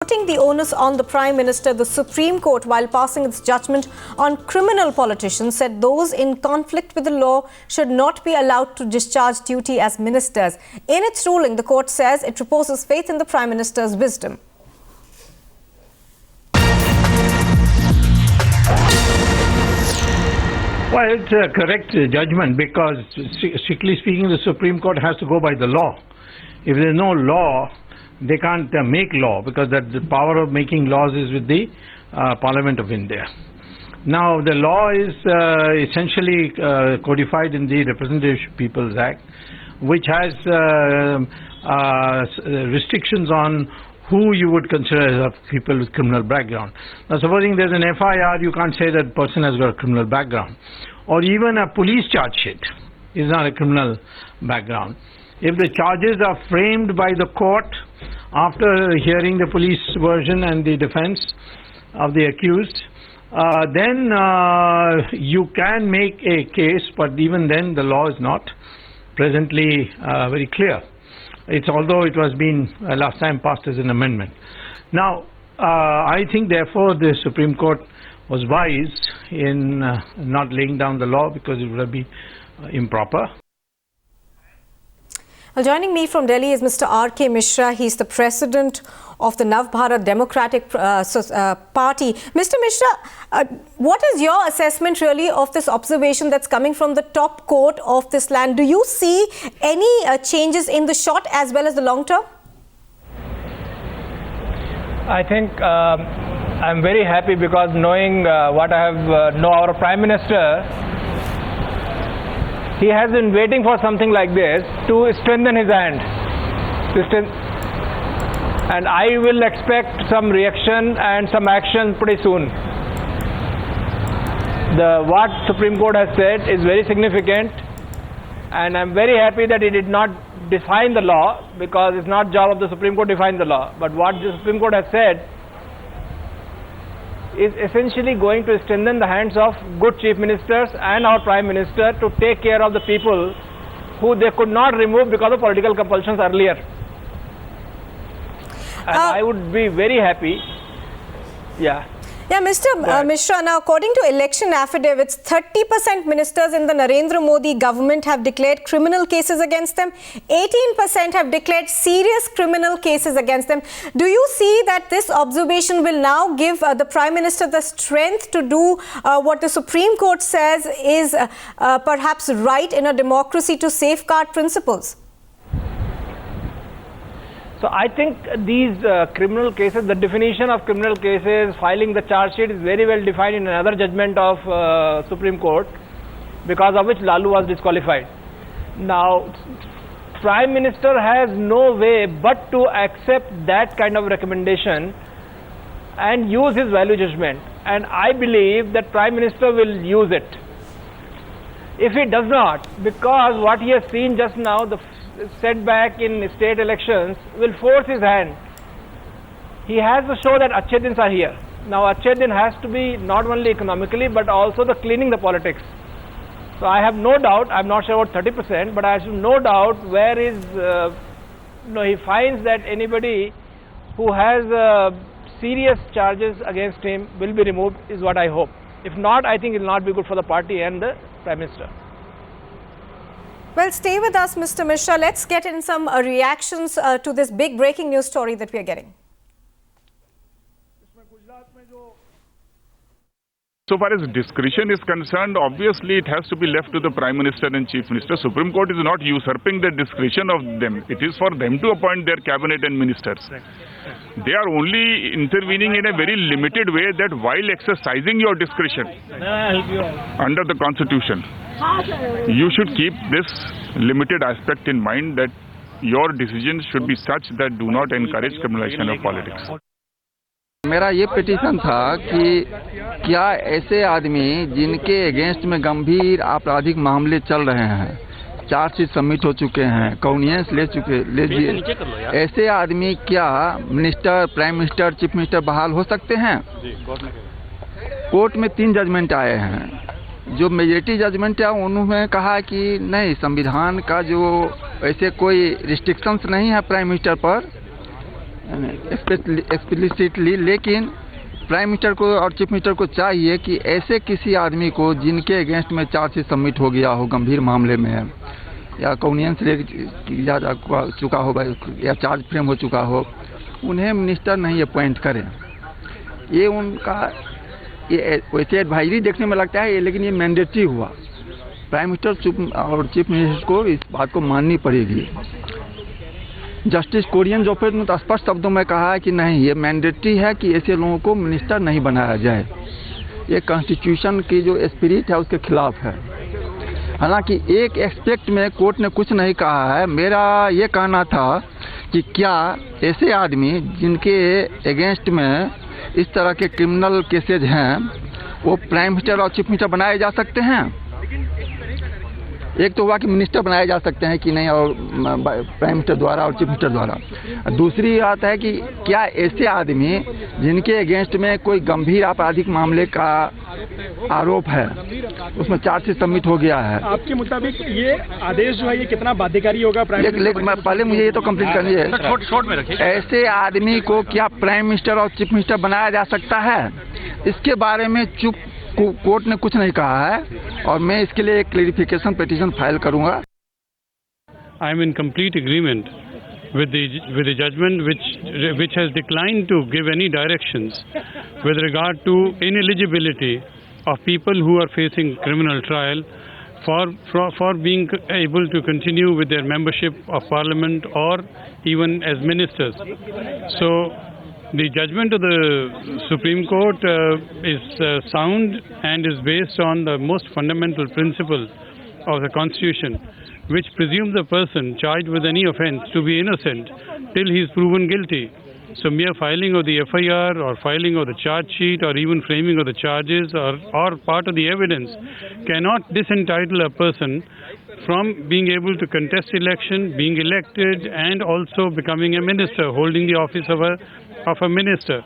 Putting the onus on the Prime Minister, the Supreme Court, while passing its judgment on criminal politicians, said those in conflict with the law should not be allowed to discharge duty as ministers. In its ruling, the court says it reposes faith in the Prime Minister's wisdom. Well, it's a correct judgment because, strictly speaking, the Supreme Court has to go by the law. If there's no law, they can't make law because the power of making laws is with the Parliament of India. Now, the law is essentially codified in the Representative People's Act, which has restrictions on who you would consider as people with criminal background. Now, supposing there's an FIR, you can't say that person has got a criminal background. Or even a police charge sheet is not a criminal background. If the charges are framed by the court after hearing the police version and the defense of the accused, then you can make a case, but even then the law is not presently very clear. Although it was being last time passed as an amendment. Now, I think therefore the Supreme Court was wise in not laying down the law because it would have been improper. Well, joining me from Delhi is Mr. R.K. Mishra. He's the president of the Nav Bharat Democratic Party. Mr. Mishra, what is your assessment really of this observation that's coming from the top court of this land? Do you see any changes in the short as well as the long term? I think I'm very happy because knowing what I have know our Prime Minister, he has been waiting for something like this to strengthen his hand. And I will expect some reaction and some action pretty soon. What Supreme Court has said is very significant, and I'm very happy that he did not define the law, because it's not job of the Supreme Court to define the law. But what the Supreme Court has said is essentially going to strengthen the hands of good chief ministers and our Prime Minister to take care of the people who they could not remove because of political compulsions earlier. And I would be very happy. Yeah, Mr. Mishra, now according to election affidavits, 30% ministers in the Narendra Modi government have declared criminal cases against them. 18% have declared serious criminal cases against them. Do you see that this observation will now give the Prime Minister the strength to do what the Supreme Court says is perhaps right in a democracy, to safeguard principles? So I think these criminal cases, the definition of criminal cases, filing the charge sheet is very well defined in another judgment of Supreme Court, because of which Lalu was disqualified. Now, Prime Minister has no way but to accept that kind of recommendation and use his value judgment. And I believe that Prime Minister will use it. If he does not, because what he has seen just now, the setback in state elections, will force his hand. He has to show that Achhe Dins are here. Now Achhe Din has to be not only economically but also the cleaning the politics. So I have no doubt, I'm not sure about 30%, but I have no doubt where is, he finds that anybody who has serious charges against him will be removed, is what I hope. If not, I think it will not be good for the party and the Prime Minister. Well, stay with us, Mr. Mishra. Let's get in some reactions to this big breaking news story that we are getting. So far as discretion is concerned, obviously it has to be left to the Prime Minister and Chief Minister. Supreme Court is not usurping the discretion of them. It is for them to appoint their cabinet and ministers. They are only intervening in a very limited way, that while exercising your discretion under the Constitution, you should keep this limited aspect in mind, that your decisions should be such that do not encourage criminalization of politics. मेरा ये petition था कि क्या ऐसे आदमी जिनके against में गंभीर आपराधिक मामले चल रहे हैं, चार्जशीट सबमिट हो चुके हैं, कॉन्वियंस लीजिए, ऐसे आदमी क्या minister, prime minister, chief minister बहाल हो सकते हैं? कोर्ट में 3 जजमेंट आए हैं। जो मेजॉरिटी जजमेंट है उन्होंने कहा कि नहीं, संविधान का जो ऐसे कोई रिस्ट्रिक्शंस नहीं है प्राइम मिनिस्टर पर, एक्सप्लिसिटली, लेकिन प्राइम मिनिस्टर को और चीफ मिनिस्टर को चाहिए कि ऐसे किसी आदमी को जिनके अगेंस्ट में चार्जशीट सबमिट हो गया हो गंभीर मामले में या कॉन्वियंस रेट किया जा चुका हो या चार्ज फ्रेम हो चुका हो, उन्हें मिनिस्टर नहीं अपॉइंट करें। ये उनका ये वैसे एडवाइजरी देखने में लगता है, लेकिन ये मैंडेटरी हुआ। प्राइम मिनिस्टर और चीफ मिनिस्टर को इस बात को माननी पड़ेगी। जस्टिस कोरियन जोफेट ने तो स्पष्ट शब्दों में कहा है कि नहीं, ये मैंडेटरी है कि ऐसे लोगों को मिनिस्टर नहीं बनाया जाए। ये कॉन्स्टिट्यूशन की जो स्पिरिट है उसके खिलाफ है। हालांकि एक एस्पेक्ट में कोर्ट ने कुछ नहीं कहा है। मेरा ये कहना था कि क्या ऐसे आदमी जिनके अगेंस्ट में इस तरह के क्रिमिनल केसेज हैं वो प्राइम मिनिस्टर और चीफ मिनिस्टर बनाए जा सकते हैं? एक तो हुआ कि मिनिस्टर बनाए जा सकते हैं कि नहीं, और प्राइम मिनिस्टर द्वारा और चीफ मिनिस्टर द्वारा। दूसरी बात है कि क्या ऐसे आदमी जिनके अगेंस्ट में कोई गंभीर आपराधिक मामले का आरोप है, उसमें चार्जशीट सबमिट हो गया है, आपके मुताबिक ये आदेश जो है ये कितना बाध्यकारी होगा? पहले मुझे ये तो कंप्लीट करनी है। शॉर्ट में रखिए। ऐसे आदमी को क्या प्राइम मिनिस्टर और चीफ मिनिस्टर बनाया जा सकता है? इसके बारे में कोर्ट ने कुछ नहीं कहा है और मैं इसके लिए एक क्लैरिफिकेशन पिटीशन फाइल करूंगा। I am in complete agreement with the judgment which has declined to give any directions with regard to ineligibility of people who are facing criminal trial for being able to continue with their membership of parliament or even as ministers. So the judgment of the Supreme Court is sound and is based on the most fundamental principle of the Constitution, which presumes a person charged with any offence to be innocent till he is proven guilty. So mere filing of the FIR or filing of the charge sheet or even framing of the charges or part of the evidence cannot disentitle a person from being able to contest election, being elected and also becoming a minister, holding the office of a minister.